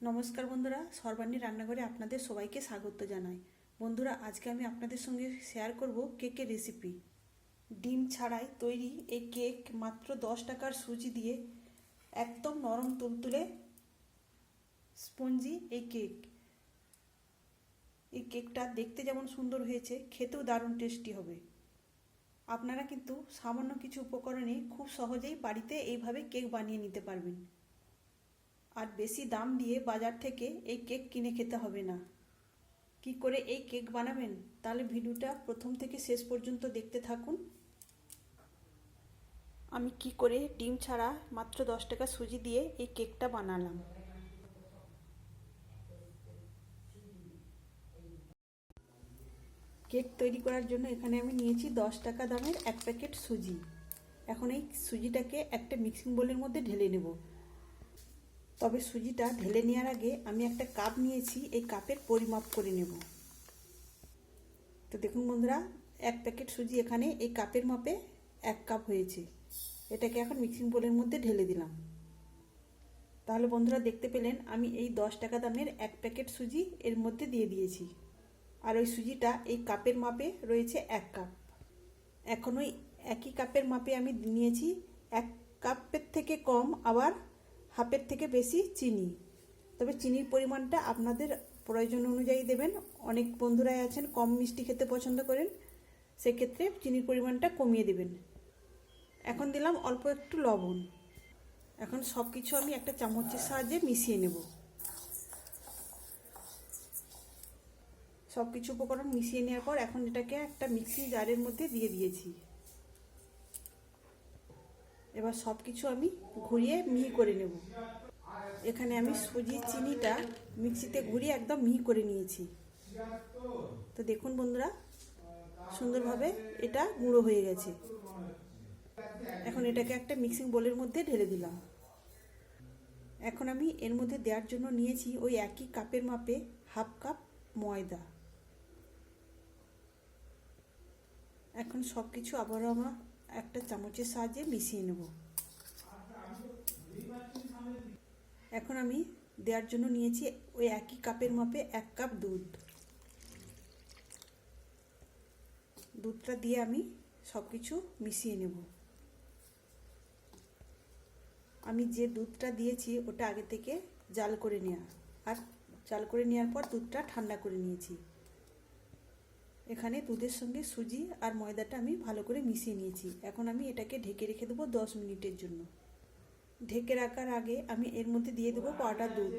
নমস্কার বন্ধুরা, সর্বাণী রান্নাঘরে আপনাদের সবাইকে স্বাগত জানাই। বন্ধুরা, আজকে আমি আপনাদের সঙ্গে শেয়ার করব কেকের রেসিপি। ডিম ছাড়াই তৈরি এই কেক মাত্র 10 টাকার সুজি দিয়ে একদম নরম তুলতুলে স্পঞ্জি এই কেকটা দেখতে যেমন সুন্দর হয়েছে, খেতেও দারুণ টেস্টি হবে। আপনারা কিন্তু সামান্য কিছু উপকরণে খুব সহজেই বাড়িতে এইভাবে কেক বানিয়ে নিতে পারবেন। আর বেশি দাম দিয়ে বাজার থেকে এই কেক কিনে খেতে হবে না। কি করে এই কেক বানাবেন, তাহলে ভিডিওটা প্রথম থেকে শেষ পর্যন্ত দেখতে থাকুন। আমি কি করে ডিম ছাড়া মাত্র 10 টাকা সুজি দিয়ে এই কেকটা বানালাম। কেক তৈরি করার জন্য এখানে আমি নিয়েছি 10 টাকা দামের 1 প্যাকেট সুজি। এখন এই সুজিটাকে একটা মিক্সিং বোলের মধ্যে ঢেলে নেব। তবে সুজিটা ঢেলে নেওয়ার আগে আমি একটা কাপ নিয়েছি, এই কাপের পরিমাপ করে নেব। তো দেখুন বন্ধুরা, 1 প্যাকেট সুজি এখানে এই কাপের মাপে 1 কাপ হয়েছে। এটাকে এখন মিক্সিং বোলের মধ্যে ঢেলে দিলাম। তাহলে বন্ধুরা দেখতে পেলেন আমি এই 10 টাকা দামের 1 প্যাকেট সুজি এর মধ্যে দিয়ে দিয়েছি। আর ওই সুজিটা এই কাপের মাপে রয়েছে 1 কাপ। এখন ওই একই কাপের মাপে আমি নিয়েছি 1 কাপের থেকে কম, আবার হাফের থেকে বেশি চিনি। তবে চিনির পরিমাণটা আপনাদের প্রয়োজন অনুযায়ী দেবেন। অনেক বন্ধুরাই আছেন কম মিষ্টি খেতে পছন্দ করেন, সেক্ষেত্রে চিনির পরিমাণটা কমিয়ে দেবেন। এখন দিলাম অল্প একটু লবণ। এখন সব কিছু আমি একটা চামচের সাহায্যে মিশিয়ে নেব। সব কিছু উপকরণ মিশিয়ে নেওয়ার পর এখন এটাকে একটা মিক্সি জারের মধ্যে দিয়ে দিয়েছি। এবার সব কিছু আমি ঘুরিয়ে মিহি করে নেব। এখানে আমি সুজি চিনিটা মিক্সিতে ঘুরিয়ে একদম মিহি করে নিয়েছি। তো দেখুন বন্ধুরা, সুন্দরভাবে এটা গুঁড়ো হয়ে গেছে। এখন এটাকে একটা মিক্সিং বোলের মধ্যে ঢেলে দিলাম। এখন আমি এর মধ্যে দেওয়ার জন্য নিয়েছি ওই একই কাপের মাপে হাফ কাপ ময়দা। এখন সব কিছু আবারও আমরা একটা চামচের সাহায্যে মিশিয়ে নেব। এখন আমি দেওয়ার জন্য নিয়েছি ওই একই কাপের মাপে 1 কাপ দুধ। দুধটা দিয়ে আমি সব কিছু মিশিয়ে নেব। আমি যে দুধটা দিয়েছি ওটা আগে থেকে জাল করে নেওয়া, আর জাল করে নেওয়ার পর দুধটা ঠান্ডা করে নিয়েছি। এখানে দুধের সঙ্গে সুজি আর ময়দাটা আমি ভালো করে মিশিয়ে নিয়েছি। এখন আমি এটাকে ঢেকে রেখে দেবো 10 মিনিটের জন্য। ঢেকে রাখার আগে আমি এর মধ্যে দিয়ে দেবো পাউডার দুধ।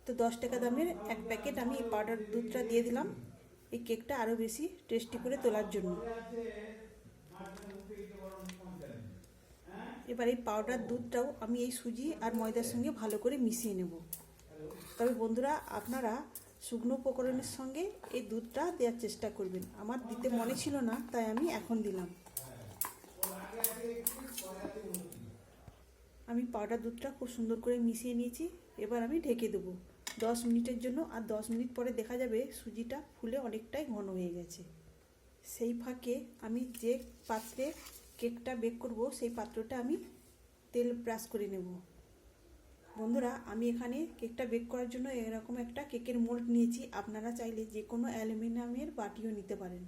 তো 10 টাকা দামের 1 প্যাকেট আমি এই পাউডার দুধটা দিয়ে দিলাম, এই কেকটা আরও বেশি টেস্টি করে তোলার জন্য। এবার এই পাউডার দুধটাও আমি এই সুজি আর ময়দার সঙ্গে ভালো করে মিশিয়ে নেব। তবে বন্ধুরা, আপনারা শুকনো উপকরণের সঙ্গে এই দুধটা দেওয়ার চেষ্টা করবেন। আমার দিতে মনে ছিল না, তাই আমি এখন দিলাম। আমি পাউডার দুধটা খুব সুন্দর করে মিশিয়ে নিয়েছি। এবার আমি ঢেকে দেবো 10 মিনিটের জন্য। আর 10 মিনিট পরে দেখা যাবে সুজিটা ফুলে অনেকটাই ঘন হয়ে গেছে। সেই ফাঁকে আমি যে পাত্রে কেকটা বেক করব সেই পাত্রটা আমি তেল ব্রাশ করে নেব। বন্ধুরা, আমি এখানে কেকটা বেক করার জন্য এরকম একটা কেকের মোল্ড নিয়েছি। আপনারা চাইলে যে কোনো অ্যালুমিনিয়ামের বাটিও নিতে পারেন।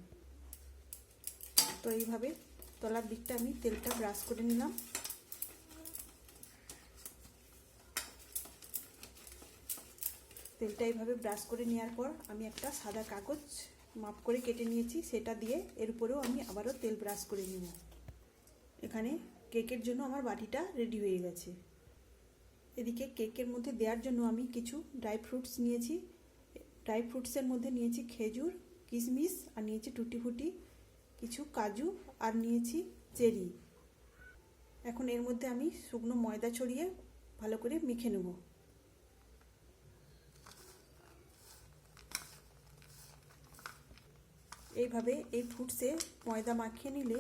তো এইভাবে তলার দিকটা আমি তেলটা ব্রাশ করে নিলাম। তেলটা এইভাবে ব্রাশ করে নেওয়ার পর আমি একটা সাদা কাগজ মাপ করে কেটে নিয়েছি, সেটা দিয়ে এর উপরেও আমি আবারও তেল ব্রাশ করে নেব। এখানে কেকের জন্য আমার বাটিটা রেডি হয়ে গেছে। এদিকে কেকের মধ্যে দেওয়ার জন্য আমি কিছু ড্রাই ফ্রুটস নিয়েছি। ড্রাই ফ্রুটসের মধ্যে নিয়েছি খেজুর, কিশমিশ, আর নিয়েছি টুটি ফুটি, কিছু কাজু, আর নিয়েছি চেরি। এখন এর মধ্যে আমি শুকনো ময়দা ছড়িয়ে ভালো করে মেখে নেব। এইভাবে এই ফ্রুটসে ময়দা মাখিয়ে নিলে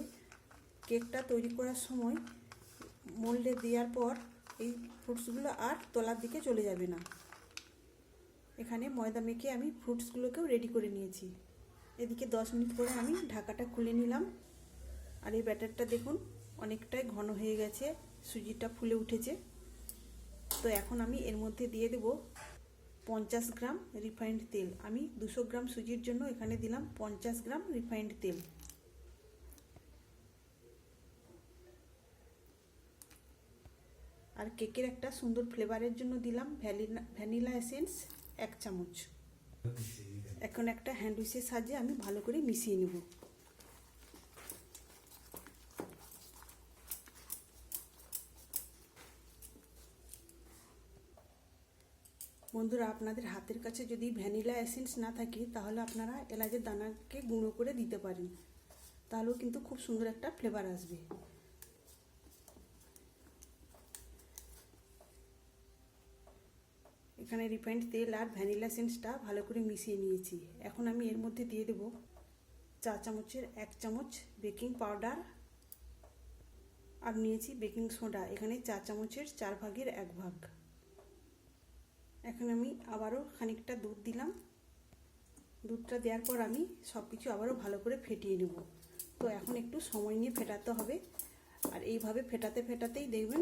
কেকটা তৈরি করার সময় মোল্ডে দেওয়ার পর এই ফ্রুটসগুলো আর তলার দিকে চলে যাবে না। এখানে ময়দা মেখে আমি ফ্রুটসগুলোকেও রেডি করে নিয়েছি। এদিকে 10 মিনিট পরে আমি ঢাকাটা খুলে নিলাম। আর এই ব্যাটারটা দেখুন অনেকটাই ঘন হয়ে গেছে, সুজিটা ফুলে উঠেছে। তো এখন আমি এর মধ্যে দিয়ে দেব 50 গ্রাম রিফাইন্ড তেল। আমি 200 গ্রাম সুজির জন্য এখানে দিলাম 50 গ্রাম রিফাইন্ড তেল। আর কেকের একটা সুন্দর ফ্লেভারের জন্য দিলাম ভ্যানিলা এসেন্স 1 চামচ। এখন একটা হ্যান্ড উইচের সাহায্যে আমি ভালো করে মিশিয়ে নেব। বন্ধুরা, আপনাদের হাতের কাছে যদি ভ্যানিলা এসেন্স না থাকে তাহলে আপনারা এলাচের দানাকে গুঁড়ো করে দিতে পারেন, তাহলেও কিন্তু খুব সুন্দর একটা ফ্লেভার আসবে। এখানে রিফাইন্ড তেল আর ভ্যানিলা এসেন্সটা ভালো করে মিশিয়ে নিয়েছি। এখন আমি এর মধ্যে দিয়ে দেব 4 চামচের 1 চামচ বেকিং পাউডার আর নিয়েছি বেকিং সোডা, এখানে 4 চামচের 4 ভাগের 1 ভাগ। এখন আমি আবারও খানিকটা দুধ দিলাম। দুধটা দেওয়ার পর আমি সব কিছু আবারও ভালো করে ফেটিয়ে নেব। তো এখন একটু সময় নিয়ে ফেটাতে হবে, আর এইভাবে ফেটাতে ফেটাতেই দেখবেন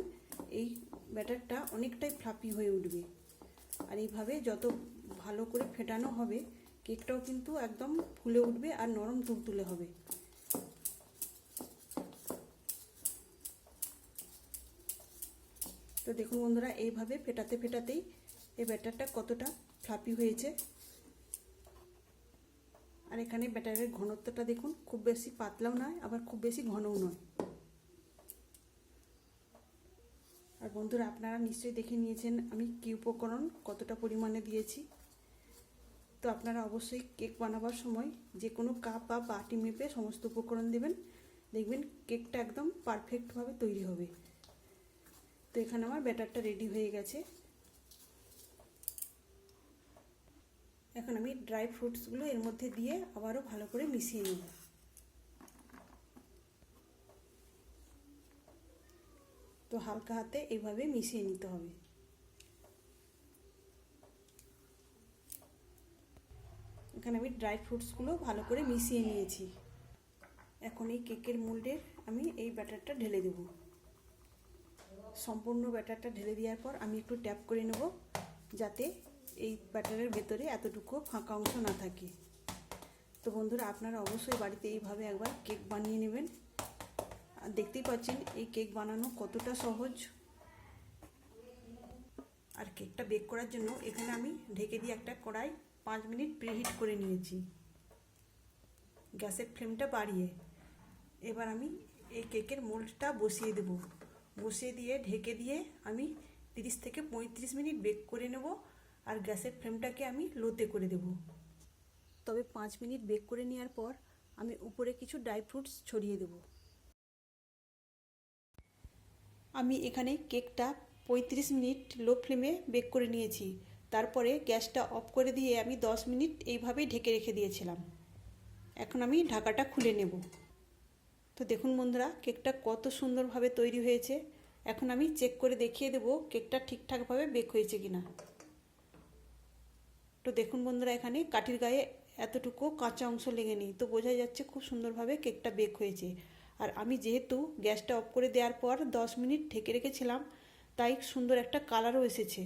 এই ব্যাটারটা অনেকটাই ফ্লাফি হয়ে উঠবে। আর এইভাবে যত ভালো করে ফেটানো হবে কেকটাও কিন্তু একদম ফুলে উঠবে আর নরম তুলতুলে হবে। তো দেখুন বন্ধুরা, এইভাবে ফেটাতে ফেটাতেই এই ব্যাটারটা কতটা ফ্লাফি হয়েছে। আর এখানে ব্যাটারের ঘনত্বটা দেখুন, খুব বেশি পাতলাও নয় আবার খুব বেশি ঘনও নয়। আর বন্ধুরা, আপনারা নিশ্চয়ই দেখে নিয়েছেন আমি কি উপকরণ কতটা পরিমাণে দিয়েছি। তো আপনারা অবশ্যই কেক বানাবার সময় যে কোনো কাপ বা বাটি মেপে সমস্ত উপকরণ দেবেন, দেখবেন কেকটা একদম পারফেক্টভাবে তৈরি হবে। তো এখানে আমার ব্যাটারটা রেডি হয়ে গেছে। এখন আমি ড্রাই ফ্রুটসগুলো এর মধ্যে দিয়ে আবারও ভালো করে মিশিয়ে নেব। তো হালকা হাতে এইভাবে মিশিয়ে নিতে হবে। এখানে আমি ড্রাই ফ্রুটসগুলো ভালো করে মিশিয়ে নিয়েছি। এখন এই কেকের মোল্ডের আমি এই ব্যাটারটা ঢেলে দেব। সম্পূর্ণ ব্যাটারটা ঢেলে দেওয়ার পর আমি একটু ট্যাপ করে নেব, যাতে এই ব্যাটারের ভেতরে এতটুকু ফাঁকা অংশ না থাকে। তো বন্ধুরা, আপনারা অবশ্যই বাড়িতে এইভাবে একবার কেক বানিয়ে নেবেন। আর দেখতেই পাচ্ছেন এই কেক বানানো কতটা সহজ। আর কেকটা বেক করার জন্য এখানে আমি ঢেকে দিয়ে একটা কড়াই 5 মিনিট প্রিহিট করে নিয়েছি গ্যাসের ফ্লেমটা বাড়িয়ে। এবার আমি এই কেকের মোল্ডটা বসিয়ে দেব। বসিয়ে দিয়ে ঢেকে দিয়ে আমি 30 থেকে 35 মিনিট বেক করে নেব। আর গ্যাসের ফ্লেমটাকে আমি লোতে করে দেব। তবে 5 মিনিট বেক করে নেওয়ার পর আমি উপরে কিছু ড্রাই ফ্রুটস ছড়িয়ে দেব। আমি এখানে কেকটা 35 মিনিট লো ফ্লেমে বেক করে নিয়েছি। তারপরে গ্যাসটা অফ করে দিয়ে আমি 10 মিনিট এইভাবেই ঢেকে রেখে দিয়েছিলাম। এখন আমি ঢাকাটা খুলে নেব। তো দেখুন বন্ধুরা, কেকটা কত সুন্দরভাবে তৈরি হয়েছে। এখন আমি চেক করে দেখিয়ে দেব কেকটা ঠিকঠাকভাবে বেক হয়েছে কিনা। তো দেখুন বন্ধুরা, এখানে কাঠির গায়ে এতটুকু কাঁচা অংশ লেগে নেই, তো বোঝা যাচ্ছে খুব সুন্দরভাবে কেকটা বেক হয়েছে। আর আমি যেহেতু গ্যাসটা অফ করে দেওয়ার পর 10 মিনিট ঢেকে রেখেছিলাম, তাই সুন্দর একটা কালারও এসেছে।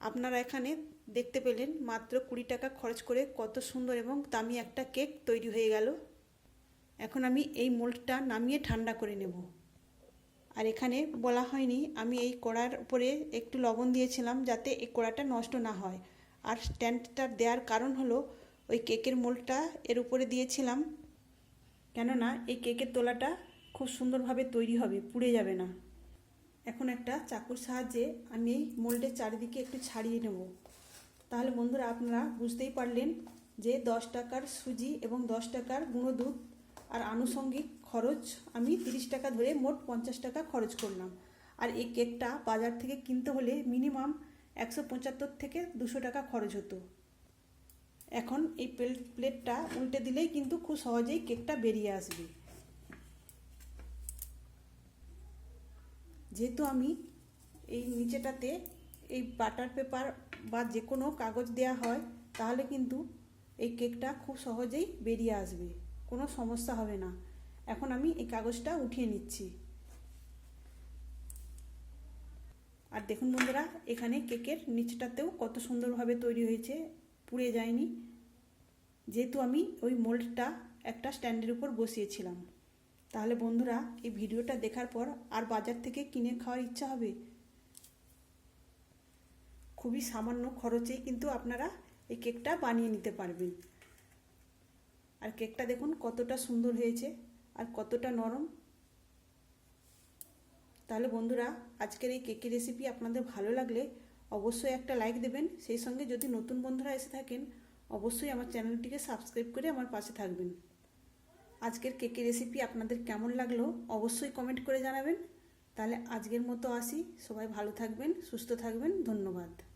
আপনারা এখানে দেখতে পেলেন মাত্র 20 টাকা খরচ করে কত সুন্দর এবং দামি একটা কেক তৈরি হয়ে গেল। এখন আমি এই মোল্ডটা নামিয়ে ঠান্ডা করে নেব। আর এখানে বলা হয়নি, আমি এই কড়ার উপরে একটু লবণ দিয়েছিলাম যাতে এই কড়াটা নষ্ট না হয়। আর স্ট্যান্ডটা দেওয়ার কারণ হলো ওই কেকের মোল্ডটা এর উপরে দিয়েছিলাম, কেননা এই কেকের তোলাটা খুব সুন্দরভাবে তৈরি হবে, পুড়ে যাবে না। এখন একটা চাকুর সাহায্যে আমি এই মোল্ডের চারিদিকে একটু ছাড়িয়ে নেব। তাহলে বন্ধুরা, আপনারা বুঝতেই পারলেন যে 10 টাকার সুজি এবং 10 টাকার গুঁড়ো দুধ আর আনুষঙ্গিক খরচ আমি 30 টাকা ধরে মোট 50 টাকা খরচ করলাম। আর এই কেকটা বাজার থেকে কিনতে হলে মিনিমাম 175 থেকে 200 টাকা খরচ হতো। এখন এই প্লেটটা উল্টে দিলেই কিন্তু খুব সহজেই কেকটা বেরিয়ে আসবে। যেহেতু আমি এই নিচেটাতে এই বাটার পেপার বা যে কোনো কাগজ দেওয়া হয়, তাহলে কিন্তু এই কেকটা খুব সহজেই বেরিয়ে আসবে, কোনো সমস্যা হবে না। এখন আমি এই কাগজটা উঠিয়ে নিচ্ছি। আর দেখুন বন্ধুরা, এখানে কেকের নিচটাতেও কত সুন্দরভাবে তৈরি হয়েছে, পুড়ে যায়নি, যেহেতু আমি ওই মোল্ডটা একটা স্ট্যান্ডের উপর বসিয়েছিলাম। তাহলে বন্ধুরা, এই ভিডিওটা দেখার পর আর বাজার থেকে কিনে খাওয়ার ইচ্ছা হবে? খুবই সামান্য খরচেই কিন্তু আপনারা এই কেকটা বানিয়ে নিতে পারবেন। আর কেকটা দেখুন কতটা সুন্দর হয়েছে আর কতটা নরম। তাহলে বন্ধুরা, আজকের এই কেকের রেসিপি আপনাদের ভালো লাগলে অবশ্যই একটা লাইক দেবেন। সেই সঙ্গে যদি নতুন বন্ধুরা এসে থাকেন, অবশ্যই আমার চ্যানেলটিকে সাবস্ক্রাইব করে আমার পাশে থাকবেন। আজকের কেকের রেসিপি আপনাদের কেমন লাগলো অবশ্যই কমেন্ট করে জানাবেন। তাহলে আজকের মতো আসি, সবাই ভালো থাকবেন, সুস্থ থাকবেন, ধন্যবাদ।